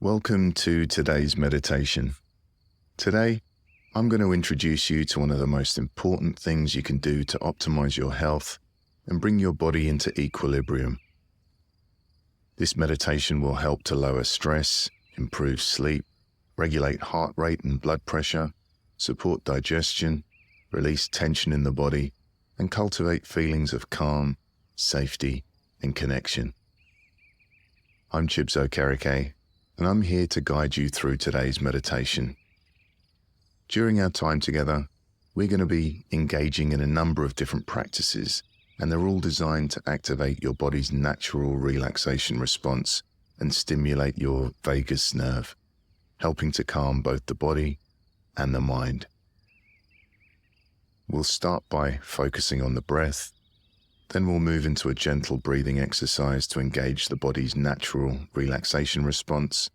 Welcome to today's meditation. Today, I'm going to introduce you to one of the most important things you can do to optimize your health and bring your body into equilibrium. This meditation will help to lower stress, improve sleep, regulate heart rate and blood pressure, support digestion, release tension in the body, and cultivate feelings of calm, safety, and connection. I'm Chibs Okereke, and I'm here to guide you through today's meditation. During our time together, we're going to be engaging in a number of different practices, and they're all designed to activate your body's natural relaxation response and stimulate your vagus nerve, helping to calm both the body and the mind. We'll start by focusing on the breath, then we'll move into a gentle breathing exercise to engage the body's natural relaxation response.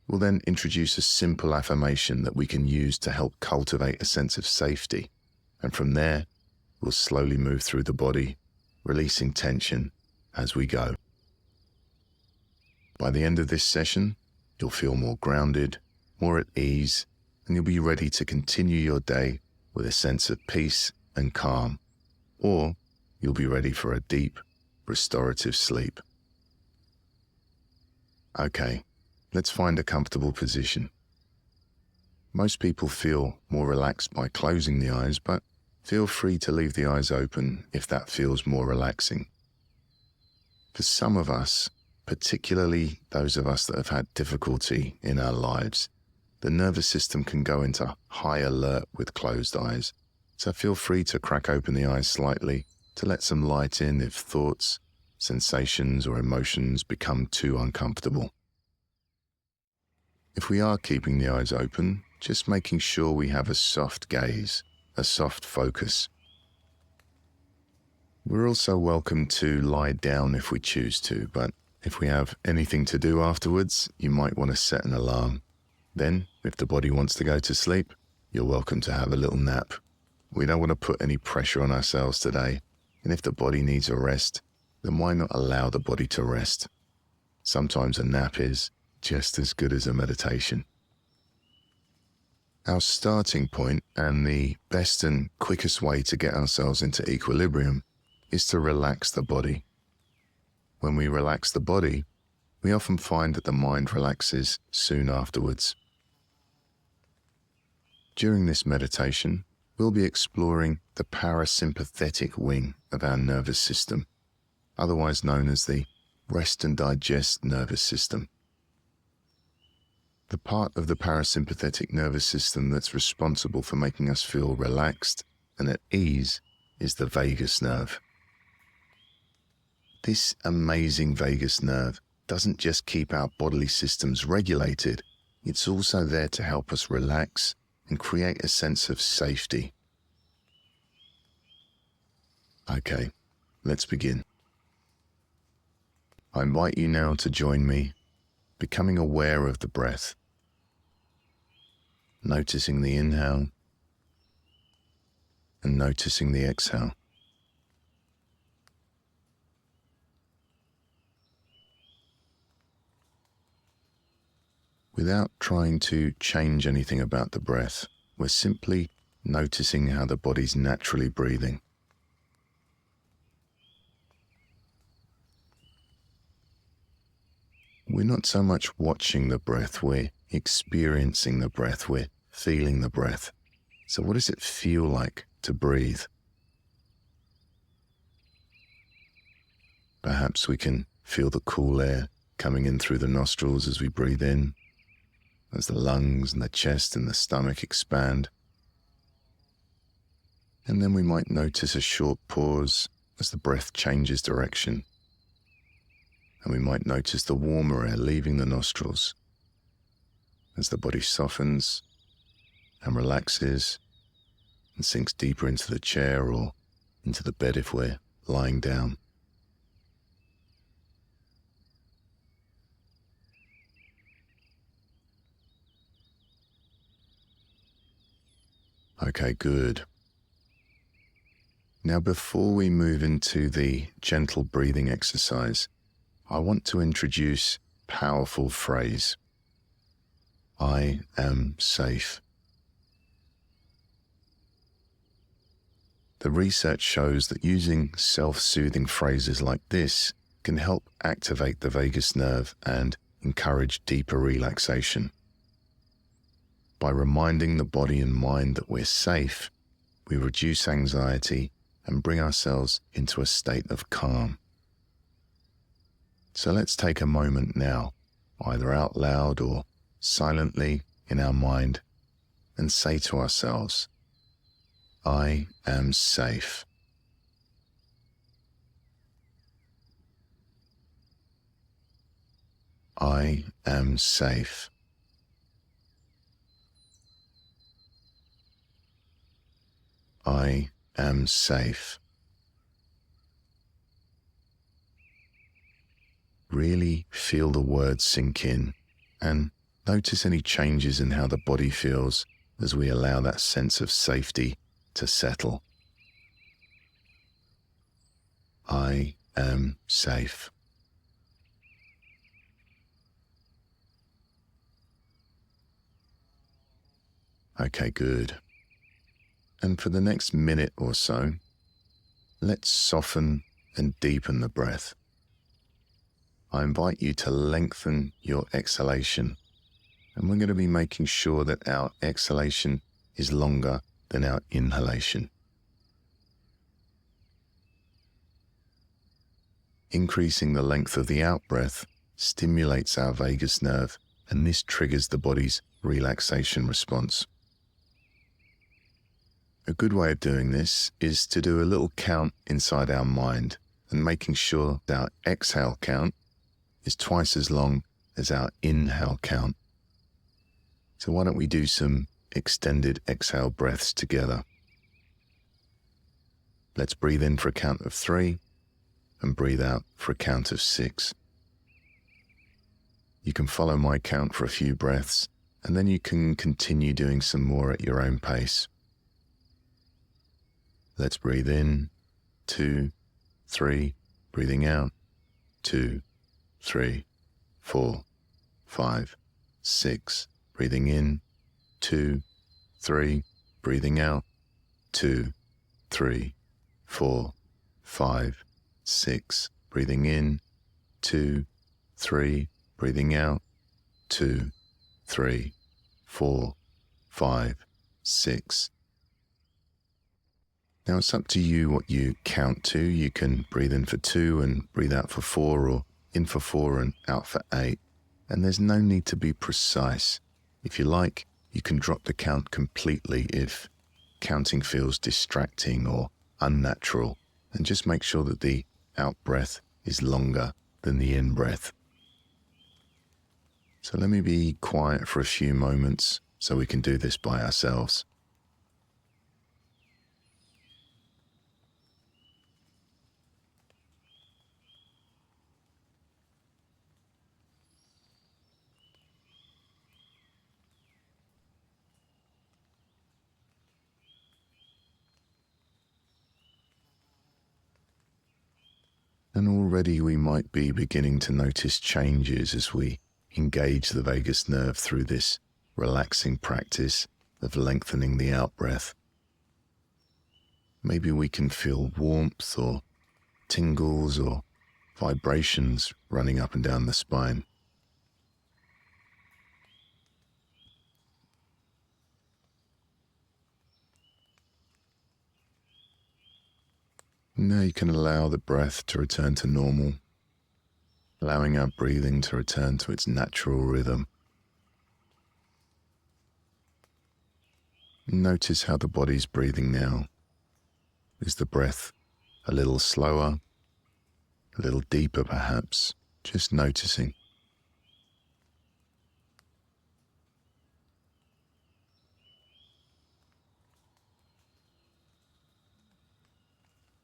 We'll then introduce a simple affirmation that we can use to help cultivate a sense of safety. And from there, we'll slowly move through the body, releasing tension as we go. By the end of this session, you'll feel more grounded, more at ease, and you'll be ready to continue your day with a sense of peace and calm. Or you'll be ready for a deep, restorative sleep. Okay, let's find a comfortable position. Most people feel more relaxed by closing the eyes, but feel free to leave the eyes open if that feels more relaxing. For some of us, particularly those of us that have had difficulty in our lives, the nervous system can go into high alert with closed eyes. So feel free to crack open the eyes slightly to let some light in if thoughts, sensations, or emotions become too uncomfortable. If we are keeping the eyes open, just making sure we have a soft gaze, a soft focus. We're also welcome to lie down if we choose to, but if we have anything to do afterwards, you might want to set an alarm. Then, if the body wants to go to sleep, you're welcome to have a little nap. We don't want to put any pressure on ourselves today. And if the body needs a rest, then why not allow the body to rest? Sometimes a nap is just as good as a meditation. Our starting point and the best and quickest way to get ourselves into equilibrium is to relax the body. When we relax the body, we often find that the mind relaxes soon afterwards. During this meditation, we'll be exploring the parasympathetic wing of our nervous system, otherwise known as the rest and digest nervous system. The part of the parasympathetic nervous system that's responsible for making us feel relaxed and at ease is the vagus nerve. This amazing vagus nerve doesn't just keep our bodily systems regulated, it's also there to help us relax and create a sense of safety. Okay, let's begin. I invite you now to join me, becoming aware of the breath, noticing the inhale and noticing the exhale. Without trying to change anything about the breath, we're simply noticing how the body's naturally breathing. We're not so much watching the breath, we're experiencing the breath, we're feeling the breath. So what does it feel like to breathe? Perhaps we can feel the cool air coming in through the nostrils as we breathe in, as the lungs and the chest and the stomach expand. And then we might notice a short pause as the breath changes direction. And we might notice the warmer air leaving the nostrils as the body softens and relaxes and sinks deeper into the chair or into the bed if we're lying down. Okay, good. Now, before we move into the gentle breathing exercise, I want to introduce a powerful phrase. I am safe. The research shows that using self-soothing phrases like this can help activate the vagus nerve and encourage deeper relaxation. By reminding the body and mind that we're safe, we reduce anxiety and bring ourselves into a state of calm. So let's take a moment now, either out loud or silently in our mind, and say to ourselves, I am safe. I am safe. I am safe. Really feel the words sink in and notice any changes in how the body feels as we allow that sense of safety to settle. I am safe. Okay, good. And for the next minute or so, let's soften and deepen the breath. I invite you to lengthen your exhalation, and we're going to be making sure that our exhalation is longer than our inhalation. Increasing the length of the out-breath stimulates our vagus nerve, and this triggers the body's relaxation response. A good way of doing this is to do a little count inside our mind and making sure that our exhale count is twice as long as our inhale count. So why don't we do some extended exhale breaths together? Let's breathe in for a count of 3 and breathe out for a count of 6. You can follow my count for a few breaths, and then you can continue doing some more at your own pace. Let's breathe in, 2, 3, breathing out, 2, 3, 4, 5, 6, breathing in, 2, 3, breathing out, 2, 3, 4, 5, 6, breathing in, 2, 3, breathing out, 2, 3, 4, 5, 6. Now it's up to you what you count to. You can breathe in for 2 and breathe out for 4, or in for 4 and out for 8. And there's no need to be precise. If you like, you can drop the count completely if counting feels distracting or unnatural, and just make sure that the out breath is longer than the in breath. So let me be quiet for a few moments so we can do this by ourselves. And already we might be beginning to notice changes as we engage the vagus nerve through this relaxing practice of lengthening the out-breath. Maybe we can feel warmth or tingles or vibrations running up and down the spine. Now you can allow the breath to return to normal, allowing our breathing to return to its natural rhythm. Notice how the body's breathing now. Is the breath a little slower, a little deeper perhaps? Just noticing.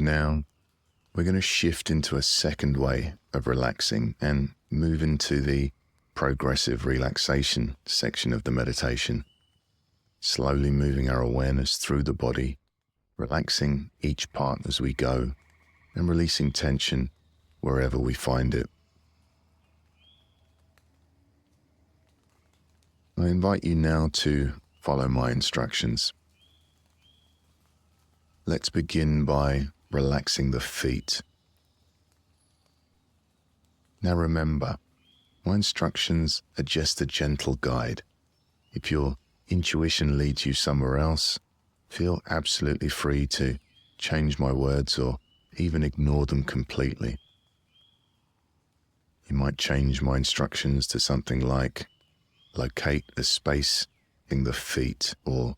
Now, we're going to shift into a second way of relaxing and move into the progressive relaxation section of the meditation, slowly moving our awareness through the body, relaxing each part as we go and releasing tension wherever we find it. I invite you now to follow my instructions. Let's begin by relaxing the feet. Now remember, my instructions are just a gentle guide. If your intuition leads you somewhere else, feel absolutely free to change my words or even ignore them completely. You might change my instructions to something like locate the space in the feet or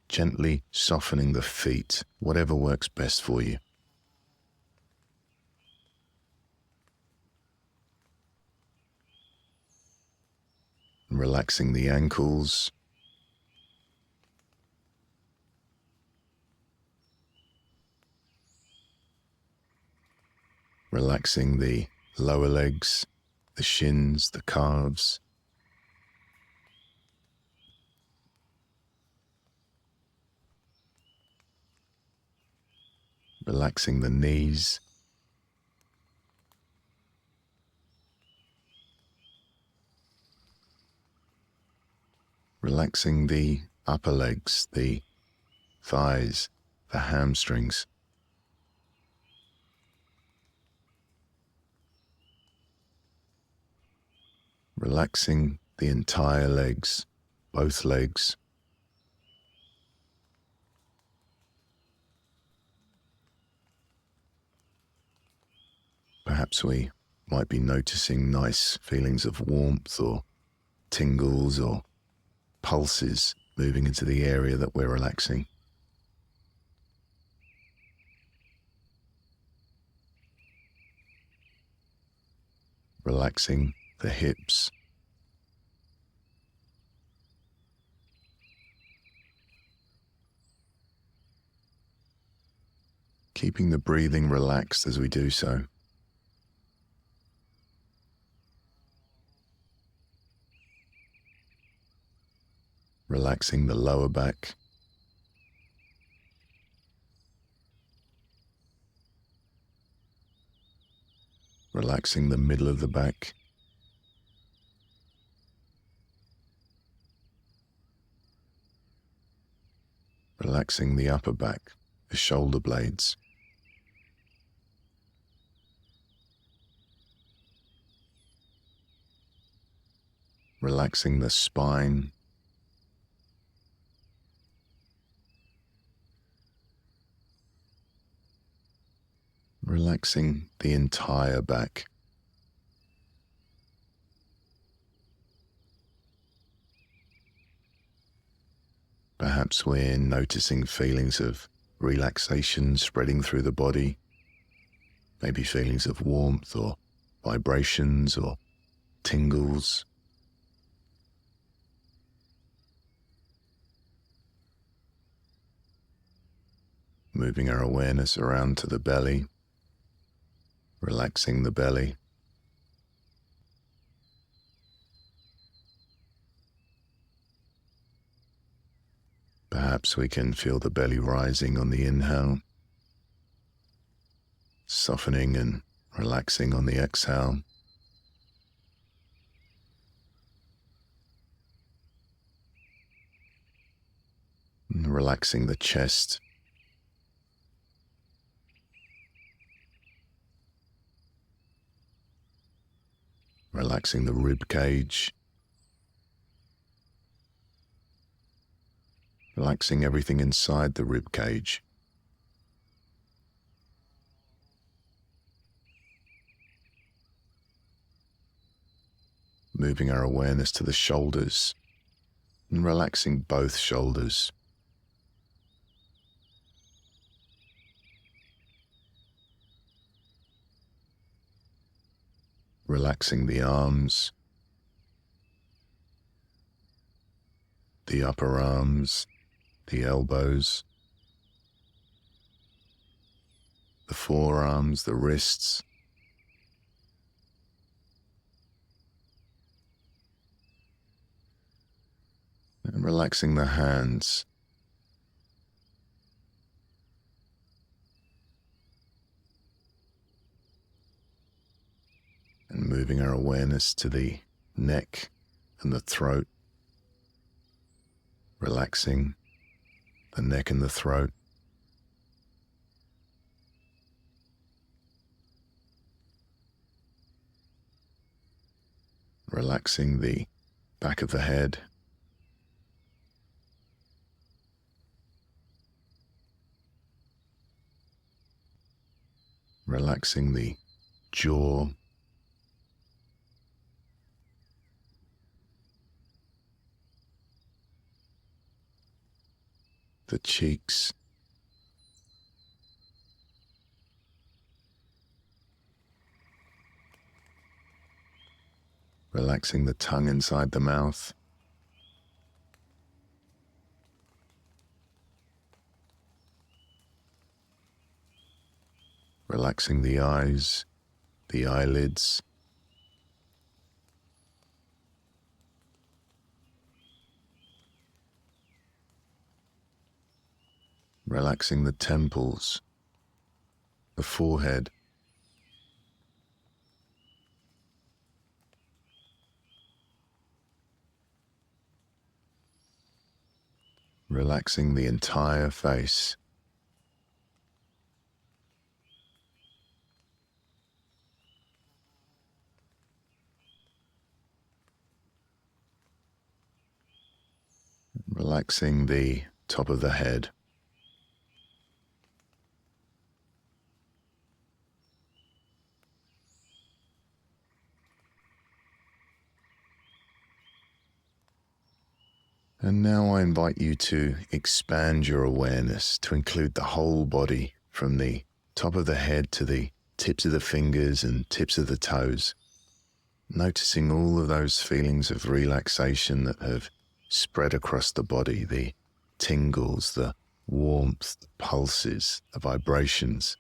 gently softening the feet, whatever works best for you. Relaxing the ankles, relaxing the lower legs, the shins, the calves, relaxing the knees, relaxing the upper legs, the thighs, the hamstrings, relaxing the entire legs, both legs. Perhaps we might be noticing nice feelings of warmth or tingles or pulses moving into the area that we're relaxing. Relaxing the hips, keeping the breathing relaxed as we do so. Relaxing the lower back, relaxing the middle of the back, relaxing the upper back, the shoulder blades, relaxing the spine, relaxing the entire back. Perhaps we're noticing feelings of relaxation spreading through the body, maybe feelings of warmth or vibrations or tingles. Moving our awareness around to the belly, relaxing the belly. Perhaps we can feel the belly rising on the inhale, softening and relaxing on the exhale. And relaxing the chest, relaxing the rib cage, relaxing everything inside the rib cage. Moving our awareness to the shoulders and relaxing both shoulders. Relaxing the arms, the upper arms, the elbows, the forearms, the wrists, and relaxing the hands. And moving our awareness to the neck and the throat, relaxing the neck and the throat, relaxing the back of the head, relaxing the jaw, the cheeks, relaxing the tongue inside the mouth, relaxing the eyes, the eyelids, relaxing the temples, the forehead, relaxing the entire face, relaxing the top of the head, and now I invite you to expand your awareness to include the whole body, from the top of the head to the tips of the fingers and tips of the toes, noticing all of those feelings of relaxation that have spread across the body, the tingles, the warmth, the pulses, the vibrations.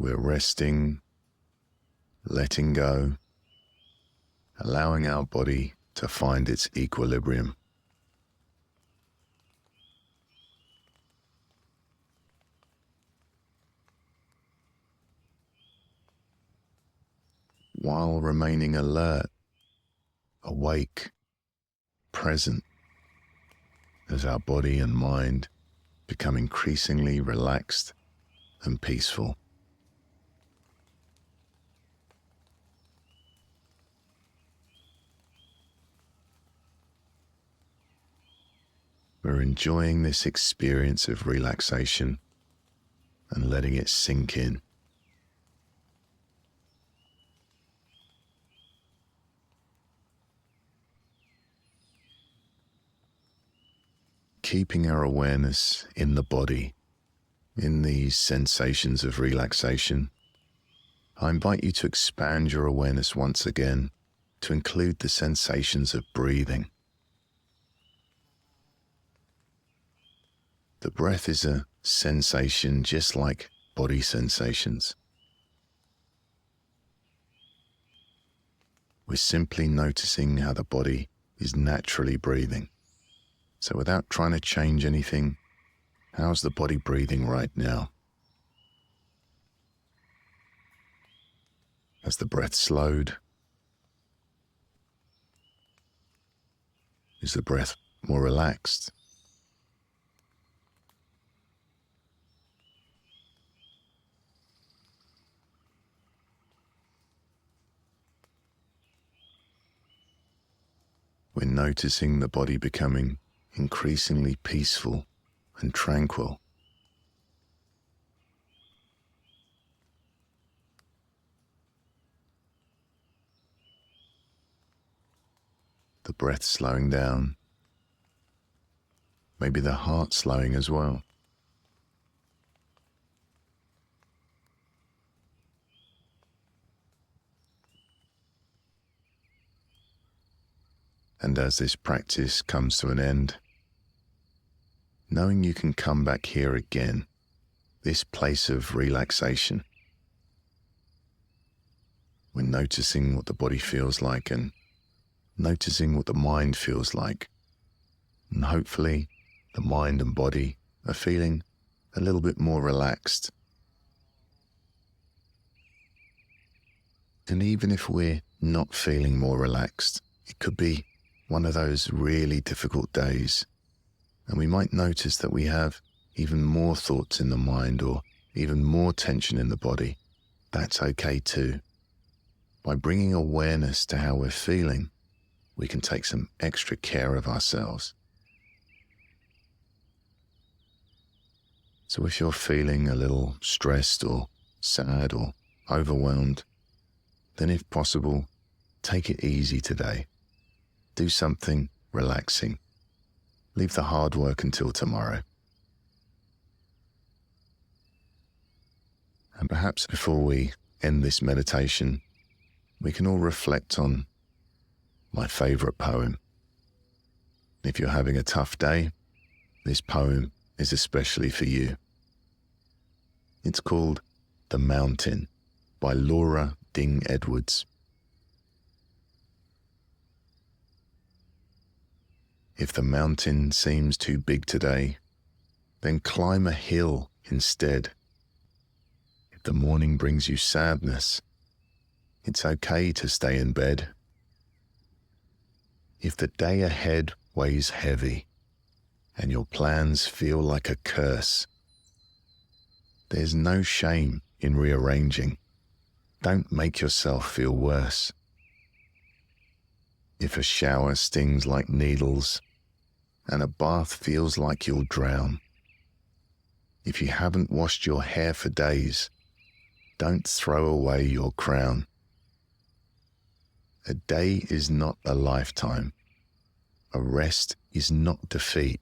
We're resting, letting go, allowing our body to find its equilibrium. While remaining alert, awake, present, as our body and mind become increasingly relaxed and peaceful. We're enjoying this experience of relaxation and letting it sink in. Keeping our awareness in the body, in these sensations of relaxation, I invite you to expand your awareness once again to include the sensations of breathing. The breath is a sensation just like body sensations. We're simply noticing how the body is naturally breathing. So without trying to change anything, how's the body breathing right now? Has the breath slowed? Is the breath more relaxed? We're noticing the body becoming increasingly peaceful and tranquil. The breath slowing down, maybe the heart slowing as well. And as this practice comes to an end, knowing you can come back here again, this place of relaxation. We're noticing what the body feels like and noticing what the mind feels like. And hopefully the mind and body are feeling a little bit more relaxed. And even if we're not feeling more relaxed, it could be one of those really difficult days, and we might notice that we have even more thoughts in the mind or even more tension in the body. That's okay too. By bringing awareness to how we're feeling, we can take some extra care of ourselves. So if you're feeling a little stressed or sad or overwhelmed, then if possible, take it easy today. Do something relaxing. Leave the hard work until tomorrow. And perhaps before we end this meditation, we can all reflect on my favorite poem. If you're having a tough day, this poem is especially for you. It's called The Mountain by Laura Ding Edwards. If the mountain seems too big today, then climb a hill instead. If the morning brings you sadness, it's okay to stay in bed. If the day ahead weighs heavy and your plans feel like a curse, there's no shame in rearranging. Don't make yourself feel worse. If a shower stings like needles and a bath feels like you'll drown, if you haven't washed your hair for days, don't throw away your crown. A day is not a lifetime. A rest is not defeat.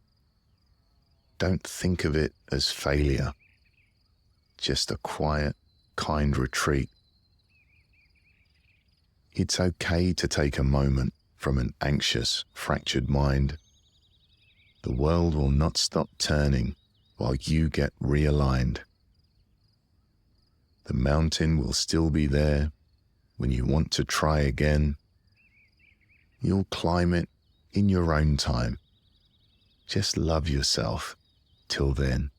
Don't think of it as failure, just a quiet, kind retreat. It's okay to take a moment from an anxious, fractured mind. The world will not stop turning while you get realigned. The mountain will still be there when you want to try again. You'll climb it in your own time. Just love yourself till then.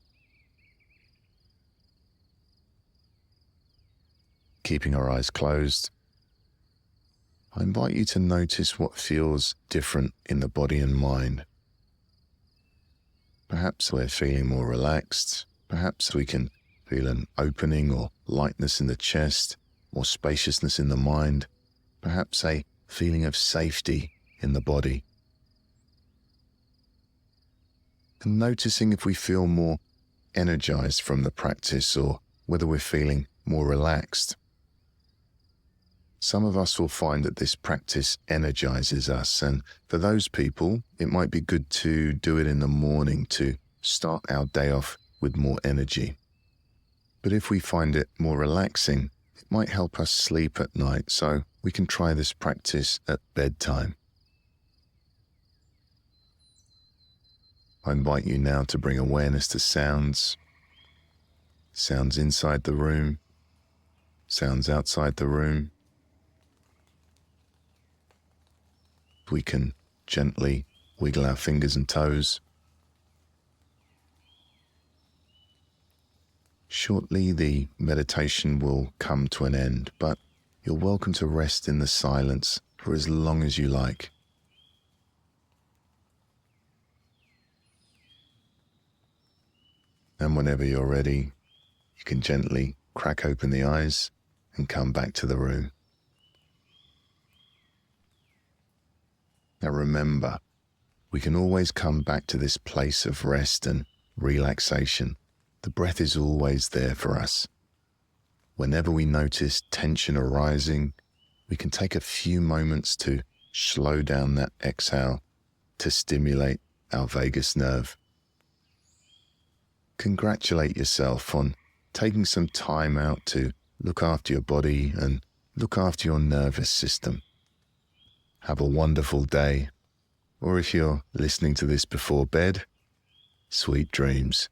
Keeping our eyes closed, I invite you to notice what feels different in the body and mind. Perhaps we're feeling more relaxed. Perhaps we can feel an opening or lightness in the chest or spaciousness in the mind. Perhaps a feeling of safety in the body. And noticing if we feel more energized from the practice or whether we're feeling more relaxed. Some of us will find that this practice energizes us, and for those people, it might be good to do it in the morning to start our day off with more energy. But if we find it more relaxing, it might help us sleep at night, so we can try this practice at bedtime. I invite you now to bring awareness to sounds. Sounds inside the room, sounds outside the room. We can gently wiggle our fingers and toes. Shortly, the meditation will come to an end, but you're welcome to rest in the silence for as long as you like. And whenever you're ready, you can gently crack open the eyes and come back to the room. Now remember, we can always come back to this place of rest and relaxation. The breath is always there for us. Whenever we notice tension arising, we can take a few moments to slow down that exhale to stimulate our vagus nerve. Congratulate yourself on taking some time out to look after your body and look after your nervous system. Have a wonderful day, or if you're listening to this before bed, sweet dreams.